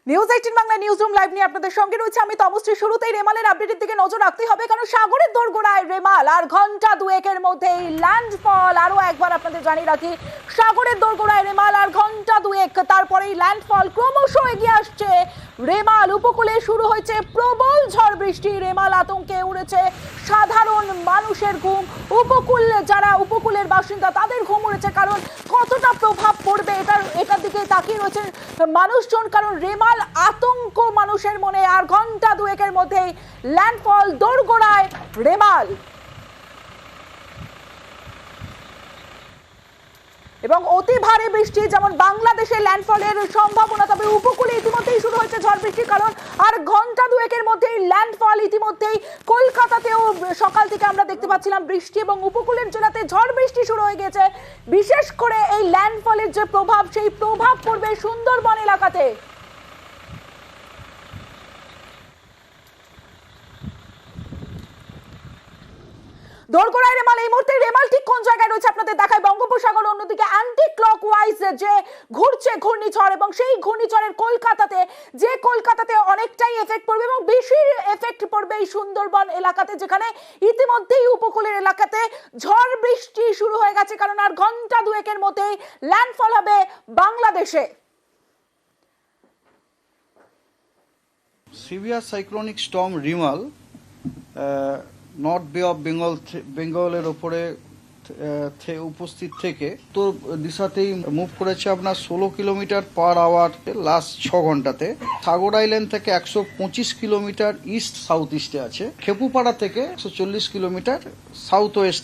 News 18 Bangla news room live নিয়ে আপনাদের সঙ্গে রয়েছে আমি তমশ্রী। শুরুতেই রেমালের আপডেটের দিকে নজর রাখতে হবে, কারণ সাগরের দোরগোড়ায় রেমাল আর ঘন্টা দুয়েকের মধ্যেই ল্যান্ডফল। আরো একবার আপনাদের জানিয়ে রাখি, সাগরের দোরগোড়ায় রেমাল আর ঘন্টা দুয়েক তারপরেই ল্যান্ডফল। ক্রমশ এগিয়ে আসছে রেমাল। উপকূলে শুরু হয়েছে প্রবল ঝড় বৃষ্টি। রেমাল আতঙ্কে উড়েছে সাধারণ মানুষের ঘুম। যারা উপকূলের বাসিন্দা তাদের ঘুম উড়েছে, কারণ কতটা প্রভাব পড়বে এটার দিকে তাকিয়ে রয়েছে মানুষজন। কারণ রেমাল আতঙ্ক মানুষের মনে, আর ঘন্টা দুয়েকের মধ্যেই ল্যান্ডফল। দোরগোড়ায় রেমাল এবং অতি ভারী বৃষ্টি, যেমন বাংলাদেশে ল্যান্ডফলের সম্ভাবনা, তবে উপকূলে ইতিমধ্যেই শুরু হয়েছে ঝড় বৃষ্টি। কারণ আর ঘন্টা দুয়েকের মধ্যেই ল্যান্ডফল। ইতিমধ্যেই কলকাতাতেও সকাল থেকে আমরা দেখতে পাচ্ছিলাম বৃষ্টি, এবং উপকূলের জেলাতে ঝড় বৃষ্টি শুরু হয়ে গেছে। বিশেষ করে এই ল্যান্ডফলের যে প্রভাব, সেই প্রভাব পড়বে সুন্দরবন এলাকাতে। দোরগোড়ায় রেমাল। এই মুহূর্তে রেমাল ঠিক কোন জায়গায় রয়েছে আপনাদের দেখায়। বঙ্গোপসাগর অন্যদিকে অ্যান্টি ক্লকওয়াইজ যে ঘুরছে ঘূর্ণিঝড়, এবং সেই ঘূর্ণিঝড়ের কলকাতাতে অনেকটাই এফেক্ট পড়বে, এবং বেশি এফেক্ট পড়বে এই সুন্দরবন এলাকাতে, যেখানে ইতিমধ্যেই উপকূলের এলাকাতে ঝড় বৃষ্টি শুরু হয়ে গেছে। কারণ আর ঘন্টা দুয়েকের মধ্যেই ল্যান্ডফল হবে বাংলাদেশে। Severe cyclonic Sturm Remal north বে অফ বেঙ্গলের ওপরে উপস্থিত থেকে উত্তর দিশাতেই মুভ করেছে আপনার 16 kilometre per our last 6 ঘন্টাতে। Sagar island থেকে 125 কিলোমিটার ইস্ট সাউথ ইস্টে আছে। খেপুপাড়া থেকে 140 কিলোমিটার সাউথ ওয়েস্ট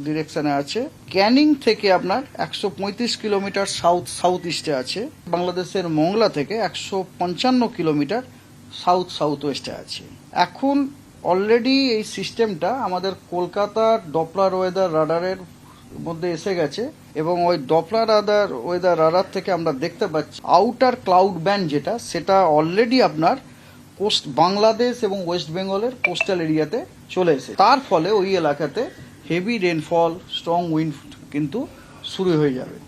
ডিরেকশনে আছে। ক্যানিং থেকে আপনার 135 কিলোমিটার সাউথ ইস্টে আছে। বাংলাদেশের মংলা থেকে 155 কিলোমিটার সাউথ ওয়েস্টে আছে। এখন অলরেডি এই সিস্টেমটা আমাদের কলকাতার ডপলার ওয়েদার রাডারের মধ্যে এসে গেছে, এবং ওই ডপলার ওয়েদার রাডার থেকে আমরা দেখতে পাচ্ছি আউটার ক্লাউড ব্যান্ড সেটা অলরেডি আপনার বাংলাদেশ এবং ওয়েস্ট বেঙ্গলের কোস্টাল এরিয়াতে চলে এসেছে। তার ফলে ওই এলাকাতে হেভি রেনফল, স্ট্রং উইন্ড কিন্তু শুরু হয়ে যাবে।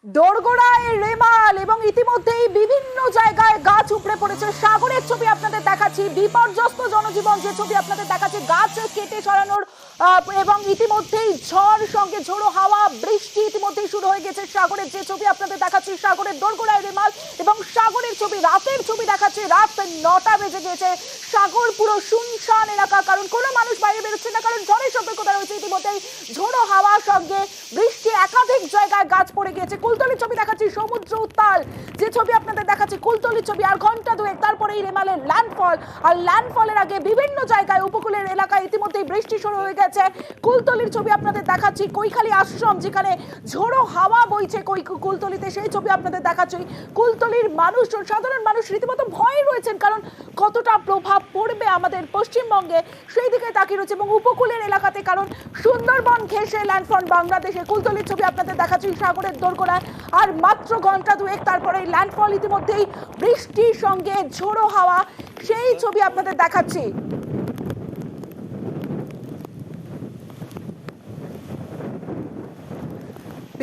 দোরগোড়ায় রেমাল, এবং ইতিমধ্যেই বিভিন্ন জায়গায় গাছ উপড়ে পড়েছে। সাগরের ছবি আপনাদের দেখাচ্ছি, বিপর্যস্ত জনজীবন যে ছবি আপনাদের দেখাচ্ছি, গাছ কেটে সরানোর, এবং ইতিমধ্যেই ঝড় সঙ্গে ঝোড়ো হাওয়া, বৃষ্টি ইতিমধ্যেই শুরু হয়ে গেছে। সাগরের যে ছবি আপনাদের দেখাচ্ছি, সাগরের দোরগোড়ায় রেমাল, এবং সাগরের ছবি, রাতের ছবি দেখাচ্ছি। রাত 9টা বেজে গেছে। সাগর পুরো শুনশান এলাকা, কারণ কোনো মানুষ বাইরে বেরোচ্ছে না, কারণ ঝড়ের সতর্কতা রয়েছে। ইতিমধ্যেই ঝোড়ো হাওয়া সঙ্গে বৃষ্টি, একাধিক জায়গায় গাছ পড়ে গিয়েছে। কুলতলির ছবি দেখাচ্ছি, সমুদ্র উত্তাল যে ছবি আপনাদের দেখাচ্ছি, কুলতলির ছবি। আর ঘন্টা দুয়েক তারপরেই রেমালের ল্যান্ডফল, আর ল্যান্ডফলের আগে বিভিন্ন জায়গায় উপকূলের এলাকায় ইতিমধ্যেই বৃষ্টি শুরু হয়ে গেছে। কুলতলির ছবি আপনাদের দেখাচ্ছি, কৈখালী আশ্রম যেখানে ঝোড়ো হাওয়া বইছে কুলতলিতে, সেই ছবি আপনাদের দেখাচ্ছি। কুলতলির মানুষজন, সাধারণ মানুষ রীতিমতো ভয়ে রয়েছেন, কারণ কতটা প্রভাব পড়বে আমাদের পশ্চিমবঙ্গে সেই দিকে তাকিয়ে রয়েছে, এবং উপকূলের এলাকাতে, কারণ সুন্দরবন ঘেঁষে ল্যান্ডফল বাংলাদেশে। কুলতলির ছবি আপনাদের দেখাচ্ছি সাগরের দোরগোড়ায়, আর মাত্র ঘন্টা দুয়েক তারপরে ল্যান্ডফল। ইতিমধ্যেই বৃষ্টির সঙ্গে ঝোড়ো হাওয়া, সেই ছবি আপনাদের দেখাচ্ছি।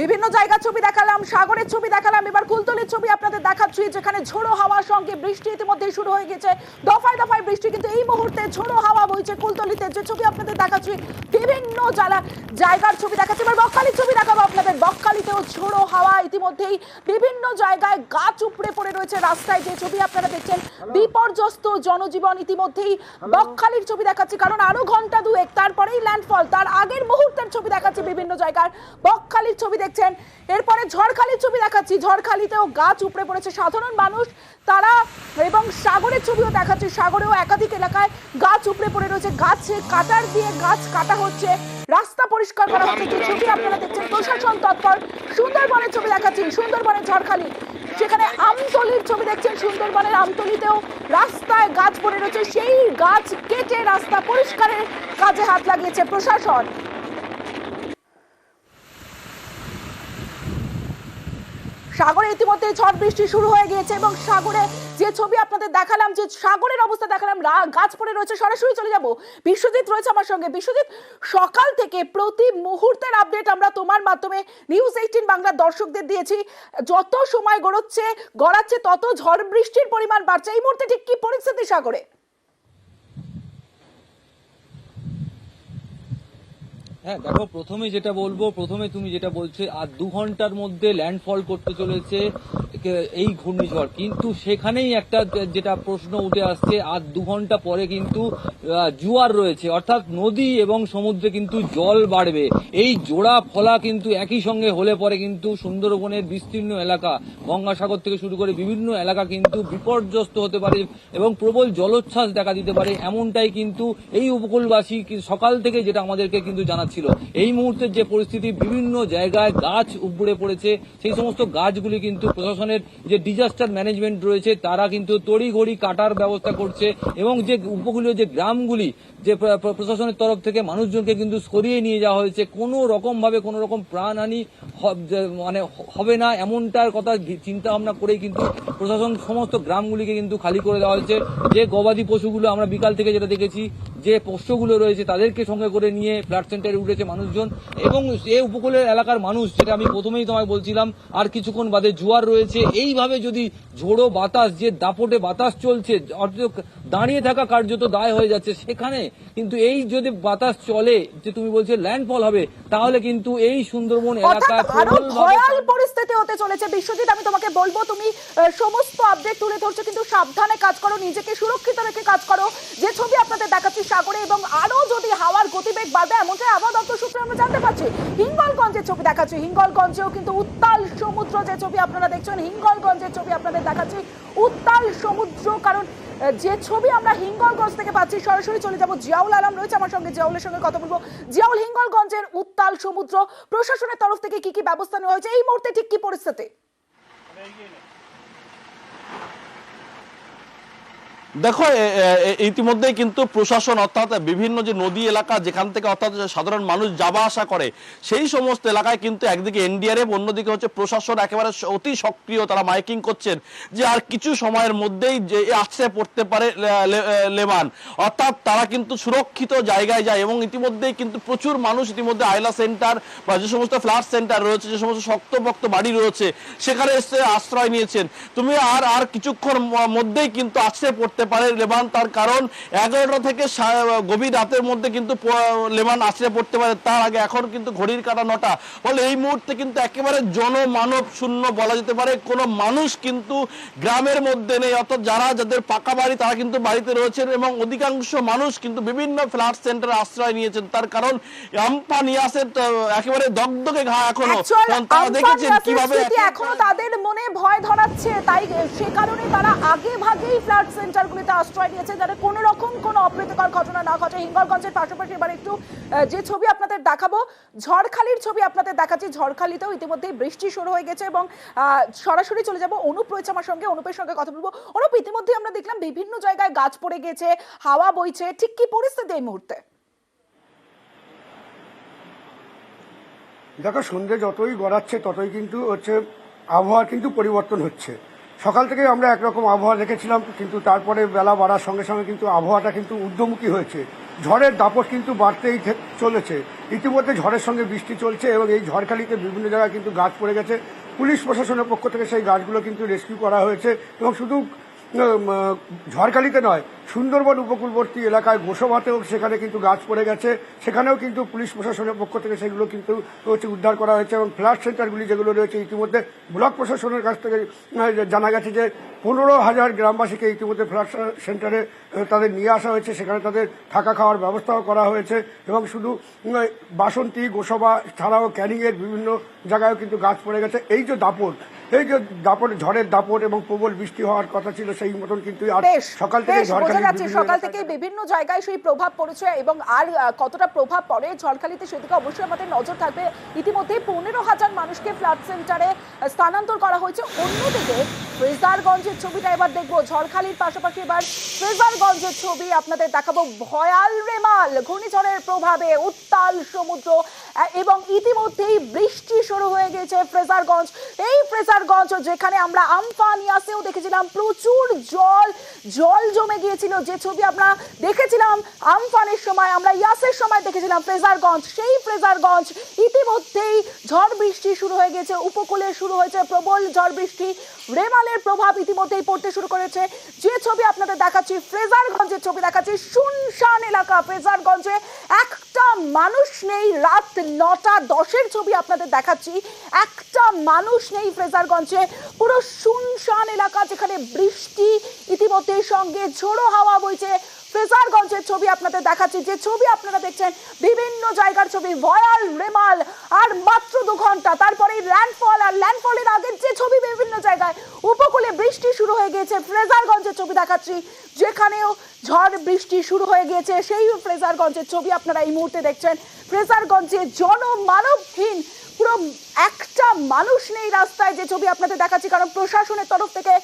বিভিন্ন জায়গার ছবি দেখালাম, সাগরের ছবি দেখালাম, এবার কুলতলির ছবি আপনাদের দেখাচ্ছি, যেখানে ঝোড়ো হাওয়ার সঙ্গে বৃষ্টি ইতিমধ্যেই শুরু হয়ে গেছে। দফায় দফায় বৃষ্টি, কিন্তু এই মুহূর্তে ঝোড়ো হাওয়া বইছে কুলতলিতে, যে ছবি আপনাদের দেখাচ্ছি। বিভিন্ন জায়গার ছবি দেখাচ্ছি। এবার বকখালির ছবি দেখাবো আপনাদের। বকখালিতেও ঝোড়ো হাওয়া, ইতিমধ্যেই বিভিন্ন জায়গায় গাছ উপড়ে পড়ে রয়েছে রাস্তায়, যে ছবি আপনারা দেখছেন। বিপর্যস্ত জনজীবন। ইতিমধ্যেই বকখালির ছবি দেখাচ্ছি, কারণ আরো ঘন্টা দুয়েক তারপরেই ল্যান্ডফল। তার আগের মুহূর্তের ছবি দেখাচ্ছি বিভিন্ন জায়গার। বকখালির ছবি দেখছেন। এরপরে ঝড়খালির ছবি দেখাচ্ছি, ঝড়খালিতেও গাছ উপড়ে পড়েছে সাধারণ মানুষ তারা, এবং সাগরের ছবিও দেখাচ্ছি। সাগরেও একাধিক এলাকায় গাছ উপড়ে পড়ে রয়েছে, গাছ কাটার দিয়ে গাছ কাটা হচ্ছে, রাস্তা পরিষ্কার করা হচ্ছে, যে ছবি আপনারা দেখছেন। প্রশাসন তৎপর। সুন্দরবনের ছবি দেখাচ্ছি, সুন্দরবনের ঝড়খালি, সেখানে আমতলির ছবি দেখছেন। সুন্দরবনের আমতলিতেও রাস্তায় গাছ পড়ে রয়েছে, সেই গাছ কেটে রাস্তা পরিষ্কারের কাজে হাত লাগিয়েছে প্রশাসন। সাগরে ইতিমধ্যে ঝড় বৃষ্টি শুরু হয়ে গিয়েছে এবং সাগরে যে ছবি আপনাদের দেখালাম, যে সাগরের অবস্থা দেখালাম, গাছ পড়ে রয়েছে। সরাসরি চলে যাব, বিশ্বজিৎ রয়েছে আমার সঙ্গে। বিশ্বজিৎ, সকাল থেকে প্রতি মুহূর্তের আপডেট আমরা তোমার মাধ্যমে নিউজ 18 বাংলার দর্শকদের দিয়েছি। যত সময় গড়াচ্ছে তত ঝড় বৃষ্টির পরিমাণ বাড়ছে। এই মুহূর্তে ঠিক কি পরিস্থিতি সাগরে? হ্যাঁ দেখো, প্রথমে তুমি যেটা বলছো, আর 2 ঘন্টার মধ্যে ল্যান্ডফল করতে চলেছে এই ঘূর্ণিঝড়, কিন্তু সেখানেই একটা যেটা প্রশ্ন উঠে আসছে, আর 2 ঘন্টা পরে কিন্তু জোয়ার রয়েছে, অর্থাৎ নদী এবং সমুদ্রে কিন্তু জল বাড়বে। এই জোড়া ফলা কিন্তু একই সঙ্গে হলে পরে কিন্তু সুন্দরবনের বিস্তীর্ণ এলাকা, গঙ্গাসাগর থেকে শুরু করে বিভিন্ন এলাকা কিন্তু বিপর্যস্ত হতে পারে এবং প্রবল জলোচ্ছ্বাস দেখা দিতে পারে। এমনটাই কিন্তু এই উপকূলবাসী সকাল থেকে যেটা আমাদেরকে কিন্তু জানাচ্ছিল। এই মুহূর্তের যে পরিস্থিতি, বিভিন্ন জায়গায় গাছ উপড়ে পড়েছে, সেই সমস্ত গাছগুলি কিন্তু প্রশাসনের যে ডিজাস্টার ম্যানেজমেন্ট রয়েছে তারা কিন্তু তড়িঘড়ি কাটার ব্যবস্থা করছে এবং যে উপকূলীয় যে গ্রামগুলি, যে প্রশাসনের তরফ থেকে মানুষজনকে কিন্তু সরিয়ে নিয়ে যাওয়া হয়েছে। কোনো রকম ভাবে কোনো রকম প্রাণহানি মানে হবে না এমনটার কথা চিন্তা ভাবনা করেই কিন্তু প্রশাসন সমস্ত গ্রামগুলিকে কিন্তু খালি করে দেওয়া হয়েছে। যে গবাদি পশুগুলো আমরা বিকাল থেকে যেটা দেখেছি, যে পোষ্যগুলো রয়েছে তাদেরকে সঙ্গে করে নিয়ে ফ্লাড সেন্টারে উঠেছে মানুষজন এবং এই উপকূলের এলাকার মানুষ, যেটা আমি প্রথমেই তোমায় বলছিলাম, আর কিছুক্ষণ বাদে জোয়ার রয়েছে। এইভাবে যদি ঝোড়ো বাতাস, যে দাপটে বাতাস চলছে, দাঁড়িয়ে থাকা কার্যত দায় হয়ে যাচ্ছে, সেখানে কিন্তু এই যদি বাতাস চলে, যে তুমি বলছো ল্যান্ডফল হবে, তাহলে কিন্তু এই সুন্দরবন এলাকায় ভয়াল পরিস্থিতি হতে চলেছে। বিশ্বজিৎ, আমি তোমাকে বলবো, তুমি সমস্ত আপডেট তুলে ধরছো, কিন্তু সাবধানে কাজ করো, নিজেকে সুরক্ষিত রেখে কাজ করো। যে ছবি আপনাদের দেখাচ্ছি সাগরে, এবং আরো যদি হাওয়ার গতিবেগ বাড়বে এমনটাই আবহাওয়া দপ্তর সূত্রে আমরা জানতে পারছি। হিঙ্গলগঞ্জের ছবি দেখাচ্ছি, হিঙ্গলগঞ্জেও কিন্তু উত্তাল সমুদ্র। যে ছবি আপনারা দেখছেন, হিঙ্গলগঞ্জের ছবি আপনাদের দেখাচ্ছি, উত্তাল সমুদ্র। কারণ যে ছবি আমরা হিঙ্গলগঞ্জ থেকে পাচ্ছি, সরাসরি চলে যাব, জিয়াউল আলম রয়েছে আমার সঙ্গে, জিয়াউলের সঙ্গে কথা বলবো। জিয়াউল, হিঙ্গলগঞ্জের উত্তাল সমুদ্র, প্রশাসনের তরফ থেকে কি কি ব্যবস্থা নেওয়া হয়েছে, এই মুহূর্তে ঠিক কি পরিস্থিতি? দেখো, ইতিমধ্যেই কিন্তু প্রশাসন, অর্থাৎ বিভিন্ন যে নদী এলাকা যেখান থেকে অর্থাৎ সাধারণ মানুষ যাওয়া আসা করে, সেই সমস্ত এলাকায় কিন্তু একদিকে এনডিআরএফ, অন্যদিকে হচ্ছে প্রশাসন একেবারে অতি সক্রিয়। তারা মাইকিং করছেন যে আর কিছু সময়ের মধ্যেই যে আছড়ে পড়তে পারে লেমান, অর্থাৎ তারা কিন্তু সুরক্ষিত জায়গায় যায় এবং ইতিমধ্যেই কিন্তু প্রচুর মানুষ ইতিমধ্যে আয়লা সেন্টার বা যে সমস্ত ফ্ল্যাট সেন্টার রয়েছে, যে সমস্ত শক্তপোক্ত বাড়ি রয়েছে, সেখানে এসে আশ্রয় নিয়েছেন। তুমি আর কিছুক্ষণ মধ্যেই কিন্তু আছড়ে পড়তে পারে লেমান, তার কারণ 11টা থেকে গভীর রাতের মধ্যে কিন্তু লেমান আছড়ে পড়তে পারে। তার আগে এখন কিন্তু ঘড়ির কাঁটা 9টা, বলে এই মুহূর্তে কিন্তু একেবারে জনমানব শূন্য বলা যেতে পারে। কোনো মানুষ কিন্তু গ্রামের মধ্যে নেই, অর্থাৎ যাদের পাকা বাড়ি তারা কিন্তু বাড়িতে রয়েছেন এবং অধিকাংশ মানুষ কিন্তু বিভিন্ন ফ্ল্যাট সেন্টারে আশ্রয় নিয়েছেন। তার কারণ আমফা নিয়াসের একেবারে দগদগে ঘা এখনো, তারা দেখেছেন কিভাবে এখনো তাদের মনে ভয় ধরাচ্ছে, তাই সে কারণে তারা আগে ভাগেই ফ্ল্যাট সেন্টার গুলিতে আশ্রয় নিয়েছে, যাতে কোনো রকম কোনো অপ্রীতিকর ঘটনা না ঘটে। হিঙ্গলগঞ্জের পাশাপাশি এবার একটু যে ছবি আপনাদের দেখাবো, ঝড়খালির ছবি আপনাদের দেখাচ্ছি। ঝড়খালিতেও ইতিমধ্যে বৃষ্টি শুরু হয়ে গেছে এবং সরাসরি চলে যাব, অনুপ রয়েছে আমার সঙ্গে, অনুপের সঙ্গে কথা বলবো। অনুপ, ইতিমধ্যে আমরা দেখলাম বিভিন্ন জায়গায় গাছ পড়ে গেছে, হাওয়া বইছে, ঠিক কি পরিস্থিতি এই মুহূর্তে? দেখো, সন্ধ্যে যতই গড়াচ্ছে ততই কিন্তু হচ্ছে আবহাওয়া কিন্তু পরিবর্তন হচ্ছে। সকাল থেকে আমরা একরকম আবহাওয়া দেখেছিলাম, কিন্তু তারপরে বেলা বাড়ার সঙ্গে সঙ্গে কিন্তু আবহাওয়াটা কিন্তু ঊর্ধ্বমুখী হয়েছে। ঝড়ের দাপট কিন্তু বাড়তেই চলেছে। ইতিমধ্যে ঝড়ের সঙ্গে বৃষ্টি চলছে এবং এই ঝড়খালিতে বিভিন্ন জায়গায় কিন্তু গাছ পড়ে গেছে। পুলিশ প্রশাসনের পক্ষ থেকে সেই গাছগুলো কিন্তু রেস্কিউ করা হয়েছে এবং শুধু ঝড়খালিতে নয়, সুন্দরবন উপকূলবর্তী এলাকায় গোসবাতেও সেখানে কিন্তু গাছ পড়ে গেছে, সেখানেও কিন্তু পুলিশ প্রশাসনের পক্ষ থেকে সেগুলো কিন্তু উদ্ধার করা হয়েছে এবং ফ্ল্যাট সেন্টারগুলি যেগুলো রয়েছে, ইতিমধ্যে ব্লক প্রশাসনের কাছ থেকে জানা গেছে যে 15,000 গ্রামবাসীকে ইতিমধ্যে ফ্ল্যাট সেন্টারে তাদের নিয়ে আসা হয়েছে। সেখানে তাদের থাকা খাওয়ার ব্যবস্থাও করা হয়েছে এবং শুধু বাসন্তী, গোসবা ছাড়াও ক্যানিংয়ের বিভিন্ন জায়গায়ও কিন্তু গাছ পড়ে গেছে। এই যে দাপট, ঝড়ের দাপট এবং প্রবল বৃষ্টি হওয়ার কথা ছিল, সেই মতন কিন্তু সকাল থেকে বিভিন্ন জায়গায় সেই প্রভাব পড়েছে এবং আর কতটা প্রভাব পড়ে ঝড়খালিতে সেদিকে অবশ্যই আমাদের নজর থাকবে। ইতিমধ্যে 15,000 মানুষকে ফ্ল্যাট সেন্টারে স্থানান্তর করা হয়েছে। অন্যদিকে ফ্রেজারগঞ্জের ছবিটা এবার দেখবো, ঝড়খালির পাশাপাশি এবার ফ্রেজারগঞ্জের ছবি আপনাদের দেখাবো। ভয়াল রেমাল ঘূর্ণিঝড়ের প্রভাবে উত্তাল সমুদ্র এবং ইতিমধ্যেই বৃষ্টি শুরু হয়ে গেছে ফ্রেজারগঞ্জ। এই ফ্রেজারগঞ্জ ফ্রেজারগঞ্জ, যেখানে আমরা আমফান ইয়াসেও দেখেছিলাম প্রচুর জল জমে গিয়েছিল, যে ছবি আমরা দেখেছিলাম আমফানের সময়, আমরা ইয়াসের সময় দেখেছিলাম ফ্রেজারগঞ্জ। সেই ফ্রেজারগঞ্জ ইতিমধ্যেই ঝড় বৃষ্টি শুরু হয়ে গেছে, উপকূলে শুরু হয়েছে প্রবল ঝড় বৃষ্টি, রেমালের প্রভাব ইতিমধ্যেই পড়তে শুরু করেছে। যে ছবি আপনাদের দেখাচ্ছি ফ্রেজারগঞ্জের ছবি দেখাচ্ছি, শুনশান এলাকা ফ্রেজারগঞ্জে, একটা মানুষ নেই। রাত 9:10 ছবি আপনাদের দেখাচ্ছি, একটা মানুষ নেই ফ্রেজারগঞ্জে, পুরো শুনশান এলাকা, যেখানে বৃষ্টি ইতিমধ্যেই সঙ্গে ঝোড়ো হাওয়া বইছে। ফ্রেজারগঞ্জের ছবি আপনাদের দেখাচ্ছি, যে ছবি আপনারা দেখছেন বিভিন্ন জায়গার ছবি, ভয়াল রেমাল, আর মাত্র 2 ঘন্টা তারপরে ল্যান্ডফল, আর ল্যান্ডফলের আগের যে ছবি বিভিন্ন জায়গায় উপকূলে বৃষ্টি শুরু হয়ে গিয়েছে। ফ্রেজারগঞ্জের ছবি দেখাচ্ছি, যেখানেও ঝড় বৃষ্টি শুরু হয়ে গিয়েছে, সেই ফ্রেজারগঞ্জের ছবি আপনারা এই মুহূর্তে দেখছেন। ফ্রেজারগঞ্জে জনমানবহীন, পুরো একটা মানুষ নেই রাস্তায়, যে ছবি আপনাদের দেখাচ্ছি, কারণ প্রশাসনের তরফ থেকে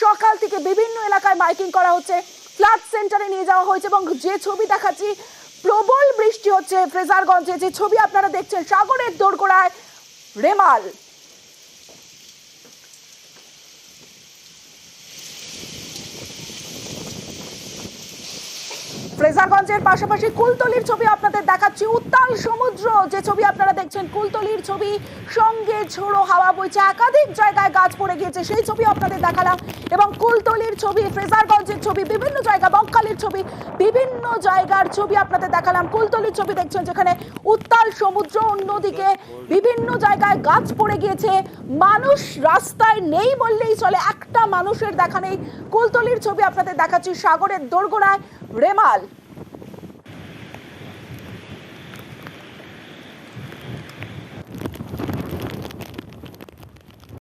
সকাল থেকে বিভিন্ন এলাকায় মাইকিং করা হচ্ছে, ফ্লাড সেন্টারে নিয়ে যাওয়া হয়েছে। এবং যে ছবি দেখাচ্ছি, প্রবল বৃষ্টি হচ্ছে ফ্রেজারগঞ্জে, যে ছবি আপনারা দেখছেন, সাগরের দোরগোড়ায় রেমাল। ফ্রেজারগঞ্জের পাশাপাশি কুলতলির ছবি আপনাদের দেখাচ্ছি, উত্তাল সমুদ্র, যে ছবি আপনারা দেখছেন কুলতলির ছবি, সঙ্গে ঝোড়ো হাওয়া বইছে, একাধিক জায়গায় গাছ পড়ে গিয়েছে, সেই ছবি আপনাদের দেখালাম। এবং কুলতলির ছবি, ফ্রেজারগঞ্জের ছবি, বিভিন্ন জায়গা, বকখালির ছবি, বিভিন্ন জায়গার ছবি আপনাদের দেখালাম। কুলতলির ছবি দেখছেন, যেখানে উত্তাল সমুদ্র, অন্যদিকে বিভিন্ন জায়গায় গাছ পড়ে গিয়েছে, মানুষ রাস্তায় নেই বললেই চলে, একটা মানুষের দেখা নেই। কুলতলির ছবি আপনাদের দেখাচ্ছি, সাগরের দোরগোড়ায় রেমাল।